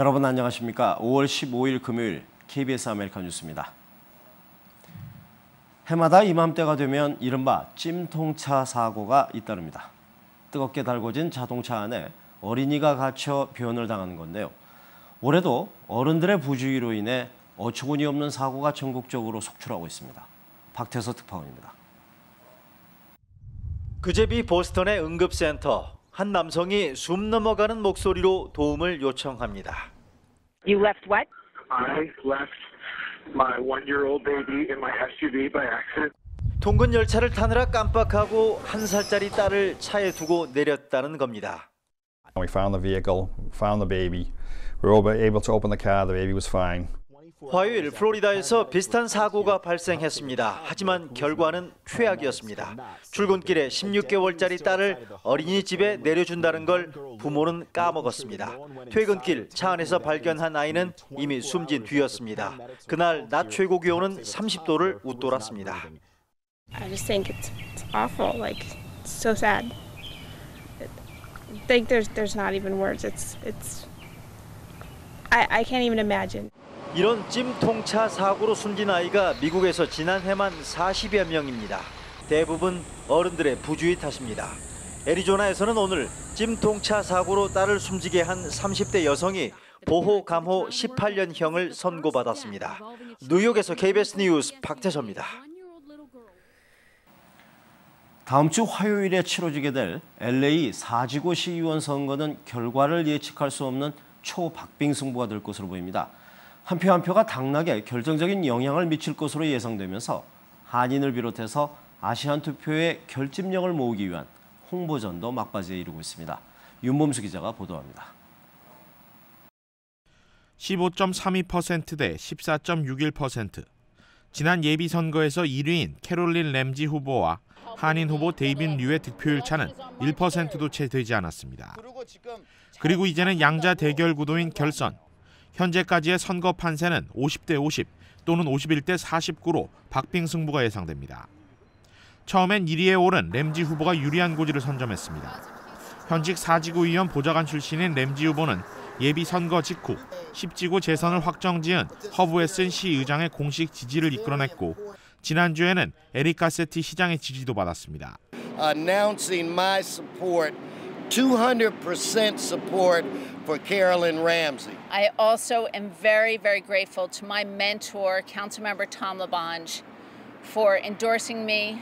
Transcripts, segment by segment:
여러분 안녕하십니까? 5월 15일 금요일 KBS 아메리칸 뉴스입니다. 해마다 이맘때가 되면 이른바 찜통차 사고가 잇따릅니다. 뜨겁게 달궈진 자동차 안에 어린이가 갇혀 변을 당하는 건데요. 올해도 어른들의 부주의로 인해 어처구니 없는 사고가 전국적으로 속출하고 있습니다. 박태서 특파원입니다. 그제비 보스턴의 응급센터. 한 남성이 숨 넘어가는 목소리로 도움을 요청합니다. You left what? I left my one-year-old baby in my SUV by accident. 통근 열차를 타느라 깜빡하고 1살짜리 딸을 차에 두고 내렸다는 겁니다. We found the vehicle, found the baby. We were able to open the car. The baby was fine. 화요일 플로리다에서 비슷한 사고가 발생했습니다. 하지만 결과는 최악이었습니다. 출근길에 16개월짜리 딸을 어린이집에 내려준다는 걸 부모는 까먹었습니다. 퇴근길 차 안에서 발견한 아이는 이미 숨진 뒤였습니다. 그날 낮 최고 기온은 30도를 웃돌았습니다. I just think it's awful. Like it's so sad. I think there's not even words. I can't even imagine. 이런 찜통차 사고로 숨진 아이가 미국에서 지난해만 40여 명입니다. 대부분 어른들의 부주의 탓입니다. 애리조나에서는 오늘 찜통차 사고로 딸을 숨지게 한 30대 여성이 보호 감호 18년형을 선고받았습니다. 뉴욕에서 KBS 뉴스 박태서입니다. 다음 주 화요일에 치러지게 될 LA 4지구 시의원 선거는 결과를 예측할 수 없는 초박빙승부가 될 것으로 보입니다. 한 표 한 표가 당락에 결정적인 영향을 미칠 것으로 예상되면서 한인을 비롯해서 아시안 투표의 결집력을 모으기 위한 홍보전도 막바지에 이르고 있습니다. 윤범수 기자가 보도합니다. 15.32% 대 14.61%. 지난 예비선거에서 1위인 캐롤린 램지 후보와 한인 후보 데이빗 류의 득표율 차는 1%도 채 되지 않았습니다. 그리고 이제는 양자 대결 구도인 결선. 현재까지의 선거 판세는 50대 50 또는 51대 49로 박빙 승부가 예상됩니다. 처음엔 1위에 오른 램지 후보가 유리한 고지를 선점했습니다. 현직 4지구 의원 보좌관 출신인 램지 후보는 예비 선거 직후 10지구 재선을 확정지은 허브 웨슨 시의장의 공식 지지를 이끌어냈고 지난주에는 에릭 가세티 시장의 지지도 받았습니다. Announcing my support, 200% support for Carolyn Ramsey. I also am very, very grateful to my mentor, Councilmember Tom LaBonge, for endorsing me.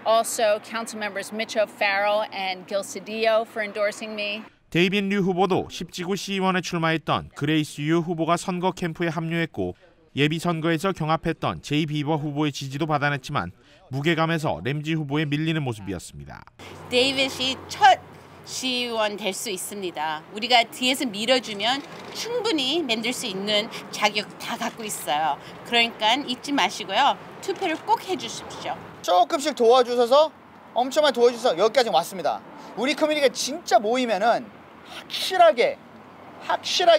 Also, Councilmembers Mitch O'Farrell and Gil Cedillo for endorsing me. 데이빗 류 후보도 10지구 시의원에 출마했던 그레이스 유 후보가 선거 캠프에 합류했고 예비선거에서 경합했던 제이 비버 후보의 지지도 받아냈지만 무게감에서 램지 후보에 밀리는 모습이었습니다. 데이빗이 첫 시의원 될 수 있습니다. 우리가 뒤에서 밀어주면 충분히 만들 수 있는 자격 다 갖고 있어요. 그러니까 잊지 마시고요. 투표를 꼭 해주십시오. 조금씩 도와주셔서 엄청 많이 도와주셔서 여기까지 왔습니다. 우리 커뮤니티가 진짜 모이면은 확실하게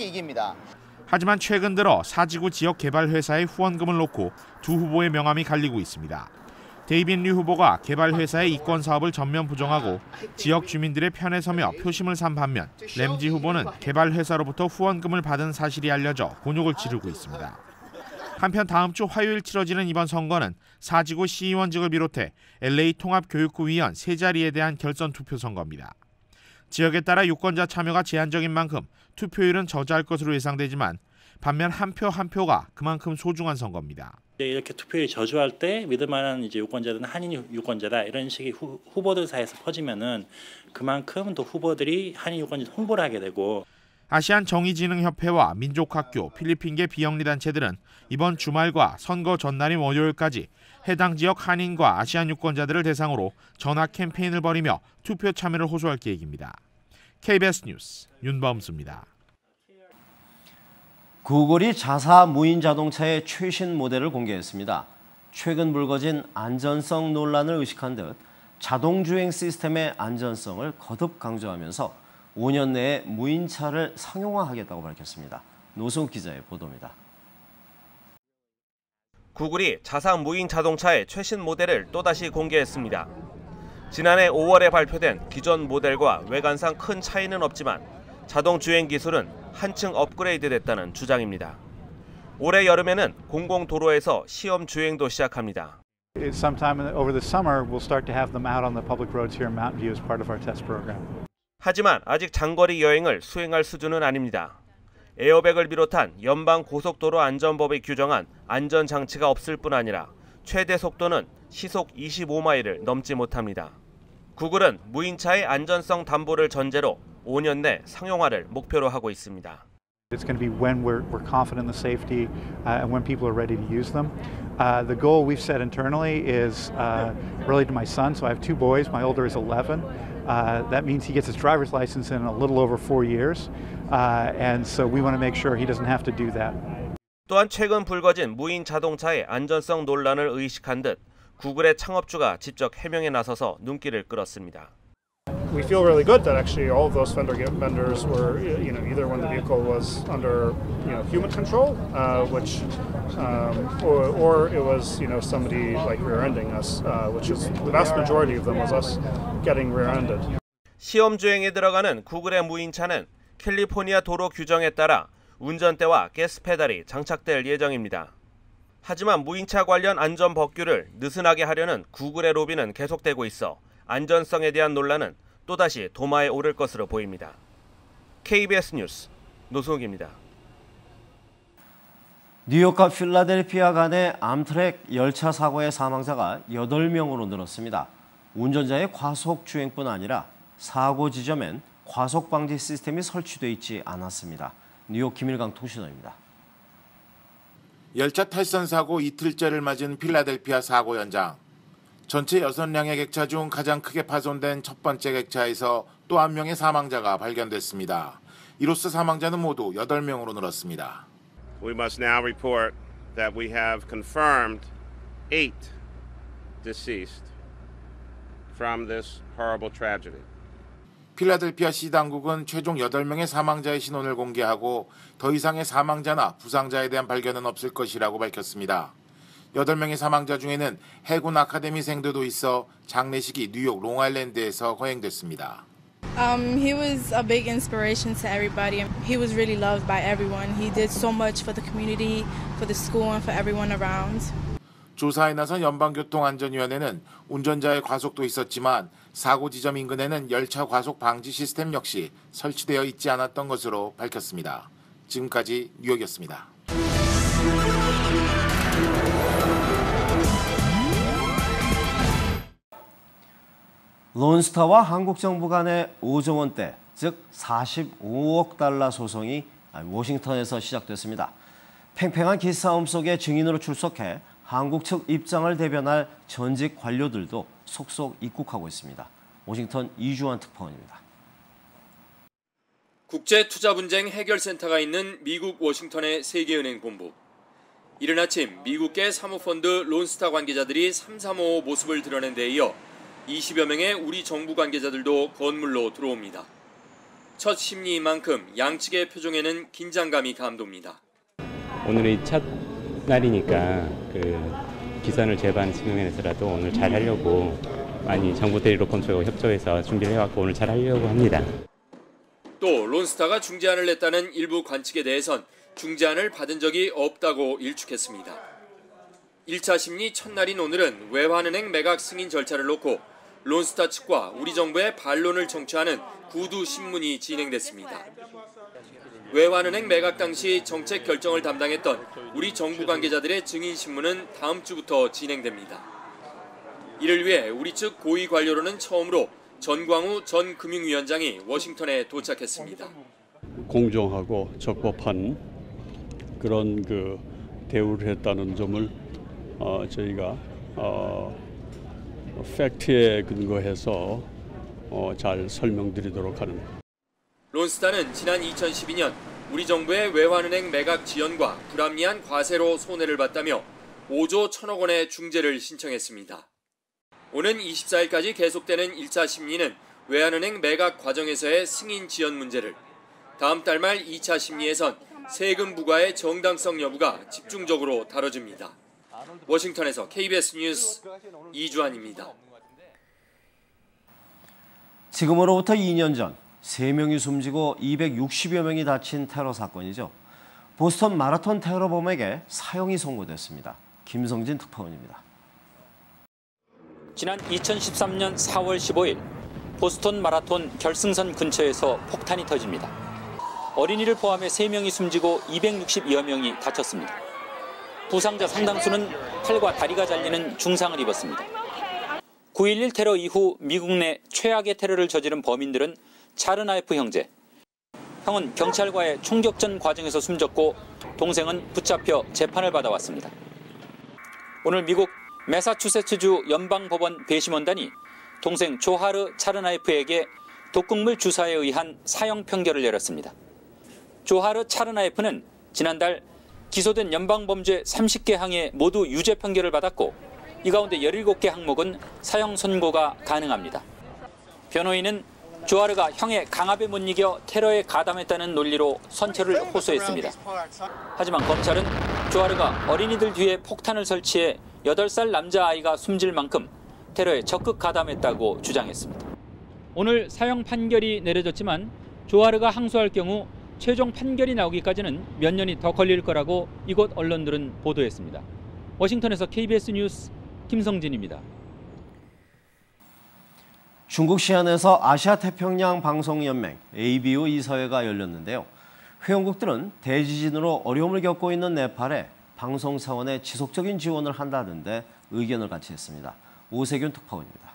이깁니다. 하지만 최근 들어 4지구 지역 개발 회사의 후원금을 놓고 두 후보의 명함이 갈리고 있습니다. 데이빗 류 후보가 개발 회사의 이권 사업을 전면 부정하고 지역 주민들의 편에 서며 표심을 산 반면 램지 후보는 개발 회사로부터 후원금을 받은 사실이 알려져 곤욕을 치르고 있습니다. 한편 다음 주 화요일 치러지는 이번 선거는 4지구 시의원직을 비롯해 LA 통합교육구 위원 3자리에 대한 결선 투표 선거입니다. 지역에 따라 유권자 참여가 제한적인 만큼 투표율은 저조할 것으로 예상되지만 반면 한 표 한 표가 그만큼 소중한 선거입니다. 이렇게 투표율이 저조할 때 믿을 만한 유권자들은 한인 유권자다 이런 식의 후보들 사이에서 퍼지면은 그만큼 또 후보들이 한인 유권자 홍보를 하게 되고. 아시안 정의진흥협회와 민족학교, 필리핀계 비영리 단체들은 이번 주말과 선거 전날인 월요일까지 해당 지역 한인과 아시안 유권자들을 대상으로 전화 캠페인을 벌이며 투표 참여를 호소할 계획입니다. KBS 뉴스 윤범수입니다. 구글이 자사 무인 자동차의 최신 모델을 공개했습니다. 최근 불거진 안전성 논란을 의식한 듯 자동주행 시스템의 안전성을 거듭 강조하면서 5년 내에 무인차를 상용화하겠다고 밝혔습니다. 노승욱 기자의 보도입니다. 구글이 자사 무인 자동차의 최신 모델을 또다시 공개했습니다. 지난해 5월에 발표된 기존 모델과 외관상 큰 차이는 없지만 자동 주행 기술은 한층 업그레이드됐다는 주장입니다. 올해 여름에는 공공도로에서 시험 주행도 시작합니다. Sometime over the summer, we'll start to have them out on the public roads here in Mountain View as part of our test program. 하지만 아직 장거리 여행을 수행할 수준은 아닙니다. 에어백을 비롯한 연방 고속도로 안전법이 규정한 안전장치가 없을 뿐 아니라 최대 속도는 시속 25마일을 넘지 못합니다. 구글은 무인차의 안전성 담보를 전제로 5년 내 상용화를 목표로 하고 있습니다. It's going to be when we're confident in the safety and when people are ready to use them. The goal we've set internally is related to my son. So I have two boys. My older is 11. That means he gets his driver's license in a little over 4 years. And so we want to make sure he doesn't have to do that. 또한 최근 불거진 무인 자동차의 안전성 논란을 의식한 듯 구글의 창업주가 직접 해명에 나서서 눈길을 끌었습니다. We feel really good that actually all of those fender benders were, either when the vehicle was under, human control, which, or it was, somebody like rear-ending us, which is the vast majority of them was us getting rear-ended. 시험 주행에 들어가는 구글의 무인차는 캘리포니아 도로 규정에 따라 운전대와 가스 페달이 장착될 예정입니다. 하지만 무인차 관련 안전 법규를 느슨하게 하려는 구글의 로비는 계속되고 있어 안전성에 대한 논란은 또다시 도마에 오를 것으로 보입니다. KBS 뉴스 노승욱입니다. 뉴욕과 필라델피아 간의 암트랙 열차 사고의 사망자가 8명으로 늘었습니다. 운전자의 과속 주행뿐 아니라 사고 지점엔 과속 방지 시스템이 설치되어 있지 않았습니다. 뉴욕 김일강 통신원입니다. 열차 탈선 사고 이틀째를 맞은 필라델피아 사고 현장. 전체 6량의 객차 중 가장 크게 파손된 첫 번째 객차에서 또 한 명의 사망자가 발견됐습니다. 이로써 사망자는 모두 8명으로 늘었습니다. We must now report that we have confirmed 8 deceased from this horrible tragedy. 필라델피아 시 당국은 최종 8명의 사망자의 신원을 공개하고 더 이상의 사망자나 부상자에 대한 발견은 없을 것이라고 밝혔습니다. 8명의 사망자 중에는 해군 아카데미생들도 있어 장례식이 뉴욕 롱아일랜드에서 거행됐습니다. He was a big inspiration to everybody. He was really loved by everyone. He did so much for the community, for the school, and for everyone around. 조사에 나선 연방교통안전위원회는 운전자의 과속도 있었지만 사고 지점 인근에는 열차 과속 방지 시스템 역시 설치되어 있지 않았던 것으로 밝혔습니다. 지금까지 뉴욕이었습니다. 론스타와 한국 정부 간의 5조 원대, 즉 45억 달러 소송이 워싱턴에서 시작됐습니다. 팽팽한 기싸움 속에 증인으로 출석해 한국 측 입장을 대변할 전직 관료들도 속속 입국하고 있습니다. 워싱턴 이주환 특파원입니다. 국제투자분쟁 해결센터가 있는 미국 워싱턴의 세계은행 본부. 이른 아침 미국계 사모펀드 론스타 관계자들이 삼삼오오 모습을 드러낸 데 이어 20여 명의 우리 정부 관계자들도 건물로 들어옵니다. 첫 심리인 만큼 양측의 표정에는 긴장감이 감돕니다. 오늘이 첫 날이니까 기선을 제압하는 측면에서라도 오늘 잘 하려고 많이 정부 대리로 검토하고 협조해서 준비를 해왔고 오늘 잘 하려고 합니다. 또 론스타가 중재안을 냈다는 일부 관측에 대해선 중재안을 받은 적이 없다고 일축했습니다. 1차 심리 첫날인 오늘은 외환은행 매각 승인 절차를 놓고 론스타 측과 우리 정부의 반론을 청취하는 구두 신문이 진행됐습니다. 외환은행 매각 당시 정책 결정을 담당했던 우리 정부 관계자들의 증인 신문은 다음 주부터 진행됩니다. 이를 위해 우리 측 고위 관료로는 처음으로 전광우 전 금융위원장이 워싱턴에 도착했습니다. 공정하고 적법한 그런 대우를 했다는 점을 저희가 팩트에 근거해서 잘 설명드리도록 하는. 론스타는 지난 2012년 우리 정부의 외환은행 매각 지연과 불합리한 과세로 손해를 봤다며 5조 1천억 원의 중재를 신청했습니다. 오는 24일까지 계속되는 1차 심리는 외환은행 매각 과정에서의 승인 지연 문제를, 다음 달 말 2차 심리에선 세금 부과의 정당성 여부가 집중적으로 다뤄집니다. 워싱턴에서 KBS 뉴스 이주환입니다. 지금으로부터 2년 전 3명이 숨지고 260여 명이 다친 테러 사건이죠. 보스턴 마라톤 테러범에게 사형이 선고됐습니다. 김성진 특파원입니다. 지난 2013년 4월 15일 보스턴 마라톤 결승선 근처에서 폭탄이 터집니다. 어린이를 포함해 3명이 숨지고 260여 명이 다쳤습니다. 부상자 상당수는 팔과 다리가 잘리는 중상을 입었습니다. 9.11 테러 이후 미국 내 최악의 테러를 저지른 범인들은 차르나에프 형제. 형은 경찰과의 총격전 과정에서 숨졌고 동생은 붙잡혀 재판을 받아왔습니다. 오늘 미국 매사추세츠주 연방법원 배심원단이 동생 조하르 차르나에프에게 독극물 주사에 의한 사형 판결을 내렸습니다. 조하르 차르나에프는 지난달 기소된 연방범죄 30개 항에 모두 유죄 판결을 받았고 이 가운데 17개 항목은 사형 선고가 가능합니다. 변호인은 조하르가 형의 강압에 못 이겨 테러에 가담했다는 논리로 선처를 호소했습니다. 하지만 검찰은 조하르가 어린이들 뒤에 폭탄을 설치해 8살 남자아이가 숨질 만큼 테러에 적극 가담했다고 주장했습니다. 오늘 사형 판결이 내려졌지만 조하르가 항소할 경우 최종 판결이 나오기까지는 몇 년이 더 걸릴 거라고 이곳 언론들은 보도했습니다. 워싱턴에서 KBS 뉴스 김성진입니다. 중국 시안에서 아시아태평양 방송연맹 ABO 이사회가 열렸는데요. 회원국들은 대지진으로 어려움을 겪고 있는 네팔에 방송 사원의 지속적인 지원을 한다는데 의견을 같이 했습니다. 오세균 특파원입니다.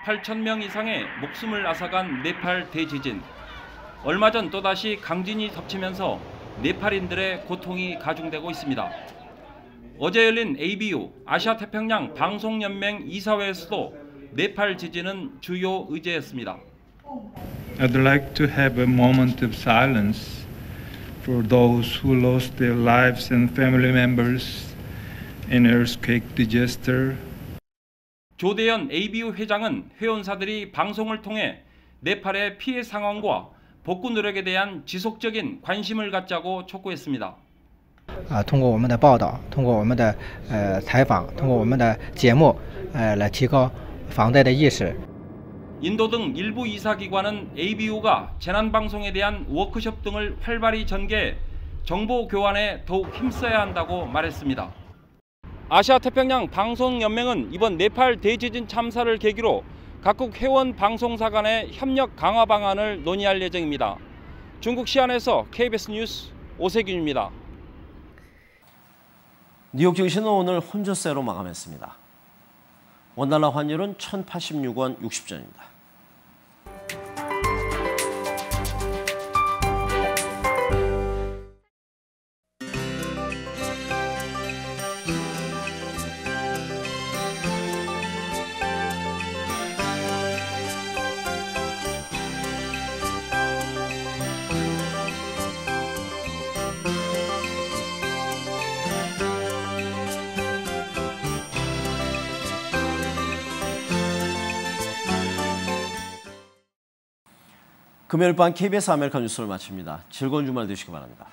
8,000명 이상의 목숨을 앗아간 네팔 대지진. 얼마 전 또다시 강진이 덮치면서 네팔인들의 고통이 가중되고 있습니다. 어제 열린 ABO 아시아태평양 방송연맹 이사회에서도 네팔 지진은 주요 의제였습니다. I'd like to have a moment of silence for those who lost their lives and family members in earthquake disaster. 조대현 ABO 회장은 회원사들이 방송을 통해 네팔의 피해 상황과 복구 노력에 대한 지속적인 관심을 갖자고 촉구했습니다. 通过我们的报道，通过我们的采访，通过我们的节目，来提高防灾的意识。 인도 등 일부 이사기관은 ABO가 재난방송에 대한 워크숍 등을 활발히 전개해 정보 교환에 더욱 힘써야 한다고 말했습니다. 아시아태평양 방송연맹은 이번 네팔 대지진 참사를 계기로 각국 회원 방송사 간의 협력 강화 방안을 논의할 예정입니다. 중국 시안에서 KBS 뉴스 오세균입니다. 뉴욕 증시는 오늘 혼조세로 마감했습니다. 원달러 환율은 1,086원 60전입니다. 금요일 밤 KBS 아메리카 뉴스를 마칩니다. 즐거운 주말 되시기 바랍니다.